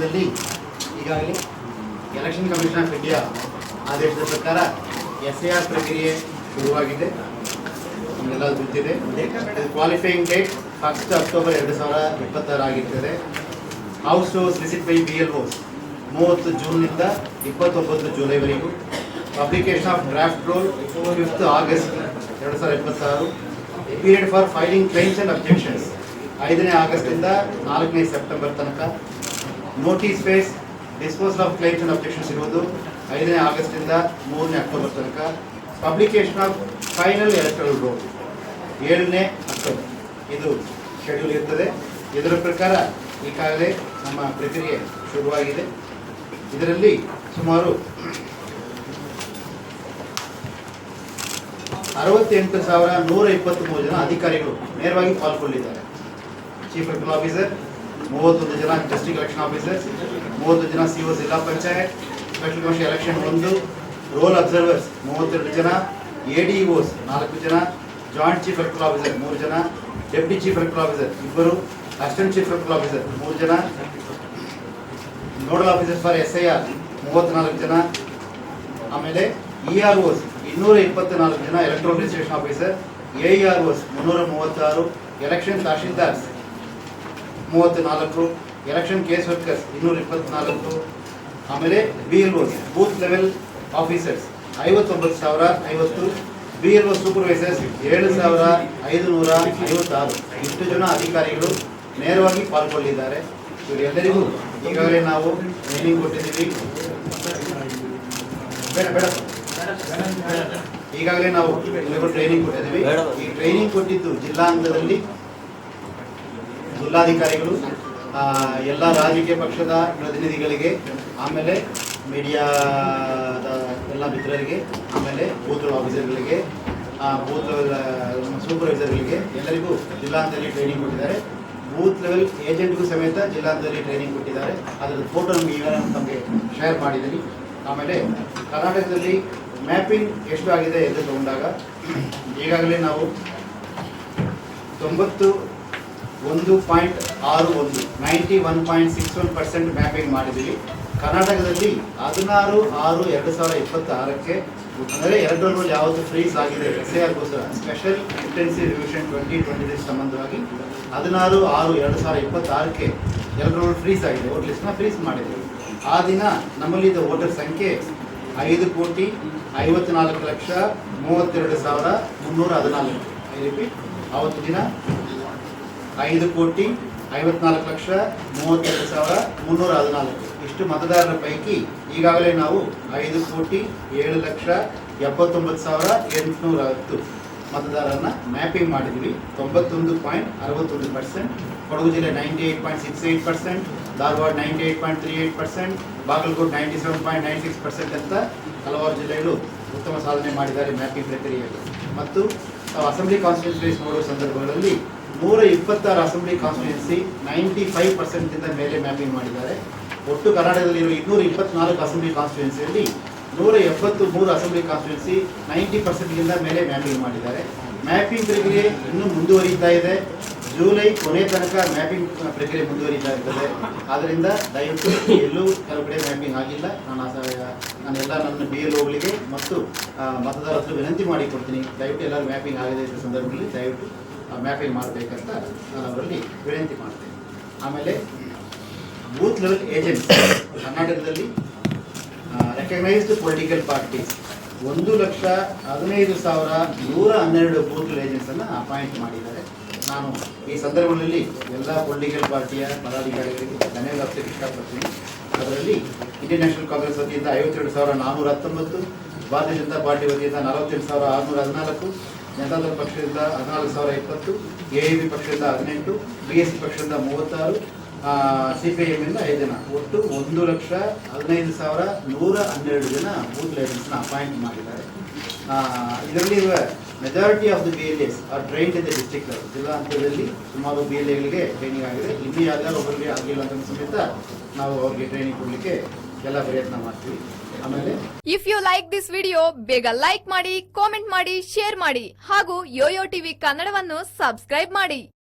ಕರ್ನಾಟಕದಲ್ಲಿ ಈಗಾಗಲೇ election commission of India ಆದೇಶದ ಪ್ರಕಾರ SIR ಪ್ರಕ್ರಿಯೆ ಶುರುವಾಗಿದೆ. ನಮಗೆಲ್ಲ ಗೊತ್ತಿದೆ. ಕ್ವಾಲಿಫೈಯಿಂಗ್ ಡೇಟ್ 1 ಅಕ್ಟೋಬರ್ 2026 ಆಗಿರ್ತದೆ. House to visit by BLOs 30 ಜೂನ್ನಿಂದ 29 ಜುಲೈವರೆಗೂ. Publication of draft roll 5 August 2026. Period for filing claims and objections 5 ಆಗಸ್ಟಿಂದ 4 ಸೆಪ್ಟೆಂಬರ್ ತನಕ. Notice phase disposal of claims and objections ಇರುವುದು 5 ಆಗಸ್ಟಿಂದ 3 ಅಕ್ಟೋಬರ್ ತನಕ. Publication of final electoral roll 7 October ಇದು schedule ಇರ್ತದೆ. ಇದರ ಪ್ರಕಾರ ಈಗಾಗಲೇ ನಮ್ಮ ಪ್ರಕ್ರಿಯೆ ಶುರುವಾಗಿದೆ. ಇದರಲ್ಲಿ ಸುಮಾರು 68,123 ಜನ ಅಧಿಕಾರಿಗಳು ನೇರವಾಗಿ ಪಾಲ್ಗೊಂಡಿದ್ದಾರೆ. ಚೀಫ್ ಎಲೆಕ್ಟರಲ್ ಆಫೀಸರ್ 31 ಜನ, ಡಿಸ್ಟ್ರಿಕ್ಟ್ ಎಲೆಕ್ಷನ್ ಆಫೀಸರ್ಸ್ 30 ಜನ, CO ಜಿಲ್ಲಾ panchayat, special commission election 1, roll observers 32 ಜನ, ADOs 4 ಜನ, ಜಾಯಿಂಟ್ ಚೀಫ್ ಎಲೆಕ್ಟರಲ್ ಆಫೀಸರ್ 3 ಜನ, deputy chief electoral officer 2, assistant chief electoral officer 3 ಜನ, ನೋಡಲ್ ಆಫೀಸರ್ ಫಾರ್ SIR 34 ಜನ, ಆಮೇಲೆ EROs 224 ಜನ, electoral registration officer, AEROs 336, election tahsildars 34, election case workers 224, ಆಮೇಲೆ BLOs booth level officers 59,050, BLO supervisors 7,556. ಇಷ್ಟು ಜನ ಅಧಿಕಾರಿಗಳು ನೇರವಾಗಿ ಪಾಲ್ಗೊಂಡಿದ್ದಾರೆ. ಇವರೆಲ್ಲರಿಗೂ ಈಗಾಗಲೇ ನಾವು ಟ್ರೈನಿಂಗ್ ಕೊಟ್ಟಿದ್ದೀವಿ. ಈಗಾಗಲೇ ನಾವು ಟ್ರೈನಿಂಗ್ ಕೊಟ್ಟಿದ್ದೀವಿ. ಈ ಟ್ರೈನಿಂಗ್ ಕೊಟ್ಟಿದ್ದು ಜಿಲ್ಲಾ ಹಂತದಲ್ಲಿ ಜಿಲ್ಲಾಧಿಕಾರಿಗಳು, ಎಲ್ಲ ರಾಜಕೀಯ ಪಕ್ಷದ ಪ್ರತಿನಿಧಿಗಳಿಗೆ, ಆಮೇಲೆ ಮೀಡಿಯಾದ ಎಲ್ಲ ಮಿತ್ರರಿಗೆ, ಆಮೇಲೆ ಬೂತ್ ಆಫೀಸರ್ಗಳಿಗೆ, ಬೂತ್ ಸೂಪರ್ವೈಸರ್ಗಳಿಗೆ ಎಲ್ಲರಿಗೂ ಜಿಲ್ಲಾ ಹಂತದಲ್ಲಿ ಟ್ರೈನಿಂಗ್ ಕೊಟ್ಟಿದ್ದಾರೆ. ಬೂತ್ ಲೆವೆಲ್ ಏಜೆಂಟ್ಗೂ ಸಮೇತ ಜಿಲ್ಲಾ ಹಂತದಲ್ಲಿ ಟ್ರೈನಿಂಗ್ ಕೊಟ್ಟಿದ್ದಾರೆ. ಅದರ ಫೋಟೋ ನಮಗೆ ಈಗ ನಮಗೆ ಶೇರ್ ಮಾಡಿದ್ದೀನಿ. ಆಮೇಲೆ ಕರ್ನಾಟಕದಲ್ಲಿ ಮ್ಯಾಪಿಂಗ್ ಎಷ್ಟು ಆಗಿದೆ ಎಂದು ತಗೊಂಡಾಗ ಈಗಾಗಲೇ ನಾವು 91.61 91.61% ಮ್ಯಾಪಿಂಗ್ ಮಾಡಿದ್ದೀವಿ. ಕರ್ನಾಟಕದಲ್ಲಿ 16/6/2026 ಅಂದರೆ 2 ರೋಲ್ ಯಾವತ್ತು ಫ್ರೀಸ್ ಆಗಿದೆ SIRಗೋಸ್ಕರ ಸ್ಪೆಷಲ್ ಇಂಟೆನ್ಸಿವ್ ರಿವಿಷನ್ 2026 ಸಂಬಂಧವಾಗಿ 16/6/2026 2 ರೋಲ್ ಫ್ರೀಸ್ ಆಗಿದೆ. ವೋಟ್ ಲಿಸ್ಟ್ನ ಫ್ರೀಸ್ ಮಾಡಿದ್ದೀವಿ. ಆ ದಿನ ನಮ್ಮಲ್ಲಿದ್ದ ವೋಟರ್ ಸಂಖ್ಯೆ 5,54,32,314. ಐ ರಿಪೀಟ್, ಆವತ್ತು ದಿನ 5,54,32,314. ಇಷ್ಟು ಮತದಾರರ ಪೈಕಿ ಈಗಾಗಲೇ ನಾವು 5,07,79,810 ಮತದಾರರನ್ನ ಮ್ಯಾಪಿಂಗ್ ಮಾಡಿದ್ವಿ. 91.61%. ಕೊಡಗು ಜಿಲ್ಲೆ 98.68%, ಧಾರವಾಡ 98.38%, ಬಾಗಲಕೋಟೆ 97.96% ಅಂತ ಹಲವಾರು ಜಿಲ್ಲೆಗಳು ಉತ್ತಮ ಸಾಧನೆ ಮಾಡಿದ್ದಾರೆ ಮ್ಯಾಪಿಂಗ್ ಪ್ರಕ್ರಿಯೆಯಲ್ಲಿ. ಮತ್ತು ನಾವು ಅಸೆಂಬ್ಲಿ ಕಾನ್ಸ್ಟಿಟ್ಯೂನ್ಸಿ ನೋಡುವ ಸಂದರ್ಭಗಳಲ್ಲಿ 126 ಅಸೆಂಬ್ಲಿ ಕಾನ್ಸ್ಟಿಟ್ಯೂನ್ಸಿ 95%ಗಿಂತ ಮೇಲೆ ಮ್ಯಾಪಿಂಗ್ ಮಾಡಿದ್ದಾರೆ. ಒಟ್ಟು ಕರ್ನಾಟಕದಲ್ಲಿರುವ 224 ಅಸೆಂಬ್ಲಿ ಕಾನ್ಸ್ಟಿಟ್ಯೂನ್ಸಿಯಲ್ಲಿ 173 ಅಸೆಂಬ್ಲಿ ಕಾನ್ಸ್ಟಿಟ್ಯೂನ್ಸಿ 90%ಗಿಂತ ಮೇಲೆ ಮ್ಯಾಪಿಂಗ್ ಮಾಡಿದ್ದಾರೆ. ಮ್ಯಾಪಿಂಗ್ ಪ್ರಕ್ರಿಯೆ ಇನ್ನೂ ಮುಂದುವರಿತಾ ಇದೆ. ಜುಲೈ ಕೊನೆ ತನಕ ಮ್ಯಾಪಿಂಗ್ ಪ್ರಕ್ರಿಯೆ ಮುಂದುವರಿತಾ ಇರ್ತದೆ. ಆದ್ದರಿಂದ ದಯವಿಟ್ಟು ಎಲ್ಲೂ ಕೆಲವು ಕಡೆ ಮ್ಯಾಪಿಂಗ್ ಆಗಿಲ್ಲ. ನಾನೆಲ್ಲ ನನ್ನ BLOಗಳಿಗೆ ಮತ್ತು ಮತದಾರರ ಹತ್ರ ವಿನಂತಿ ಮಾಡಿಕೊಡ್ತೀನಿ. ದಯವಿಟ್ಟು ಎಲ್ಲರೂ ಮ್ಯಾಪಿಂಗ್ ಆಗಿದೆ ಇದ್ದ ಸಂದರ್ಭದಲ್ಲಿ ದಯವಿಟ್ಟು ಮ್ಯಾಪಿಂಗ್ ಮಾಡಬೇಕಂತ ನಾನು ಅವರಲ್ಲಿ ವಿನಂತಿ ಮಾಡ್ತೇನೆ. ಆಮೇಲೆ ಬೂತ್ ಲೆವೆಲ್ ಏಜೆಂಟ್ಸ್ ಕರ್ನಾಟಕದಲ್ಲಿ ರೆಕಗ್ನೈಸ್ಡ್ ಪೊಲಿಟಿಕಲ್ ಪಾರ್ಟೀಸ್ 1,15,112 ಬೂತ್ ಏಜೆಂಟ್ಸನ್ನು ಅಪಾಯಿಂಟ್ ಮಾಡಿದ್ದಾರೆ. ನಾನು ಈ ಸಂದರ್ಭದಲ್ಲಿ ಎಲ್ಲ ಪೊಲಿಟಿಕಲ್ ಪಾರ್ಟಿಯ ಪದಾಧಿಕಾರಿಗಳಿಗೆ ಧನ್ಯವಾದ ಇಷ್ಟಪಡ್ತೀನಿ. ಅದರಲ್ಲಿ ಇಂಡಿಯನ್ ನ್ಯಾಷನಲ್ ಕಾಂಗ್ರೆಸ್ ವತಿಯಿಂದ 52,419, ಭಾರತೀಯ ಜನತಾ ಪಾರ್ಟಿ ವತಿಯಿಂದ 48,614, ಜನತಾದಳ ಪಕ್ಷದಿಂದ 14,020, AAP ಪಕ್ಷದಿಂದ 18, BSP ಪಕ್ಷದಿಂದ 36, CPIM ಇಂದ 5 ಜನ, ಒಟ್ಟು 1,15,112 ಜನ ಬೂತ್ ಏಜೆಂಟ್ಸ್ನ ಅಪಾಯಿಂಟ್ ಮಾಡಿದ್ದಾರೆ. ಇದರಲ್ಲಿ majority of the BLAs are trained in the district level. ಜಿಲ್ಲಾ ಹಂತದಲ್ಲಿ ಸುಮಾರು BLAಗಳಿಗೆ ಟ್ರೈನಿಂಗ್ ಆಗಿದೆ. ಇಲ್ಲಿ ಯಾವ್ದಾರು ಒಬ್ಬರಿಗೆ ಆಗಿಲ್ಲ ಅಂತ ಸಮೇತ ನಾವು ಅವ್ರಿಗೆ ಟ್ರೈನಿಂಗ್ ಕೊಡಲಿಕ್ಕೆ ಎಲ್ಲ ಪ್ರಯತ್ನ ಮಾಡ್ತೀವಿ. ಆಮೇಲೆ if you like this video ಬೇಗ ಲೈಕ್ ಮಾಡಿ, ಕಾಮೆಂಟ್ ಮಾಡಿ, ಶೇರ್ ಮಾಡಿ ಹಾಗೂ ಯೋಯೋ ಟಿವಿ ಕನ್ನಡವನ್ನು ಸಬ್ಸ್ಕ್ರೈಬ್ ಮಾಡಿ.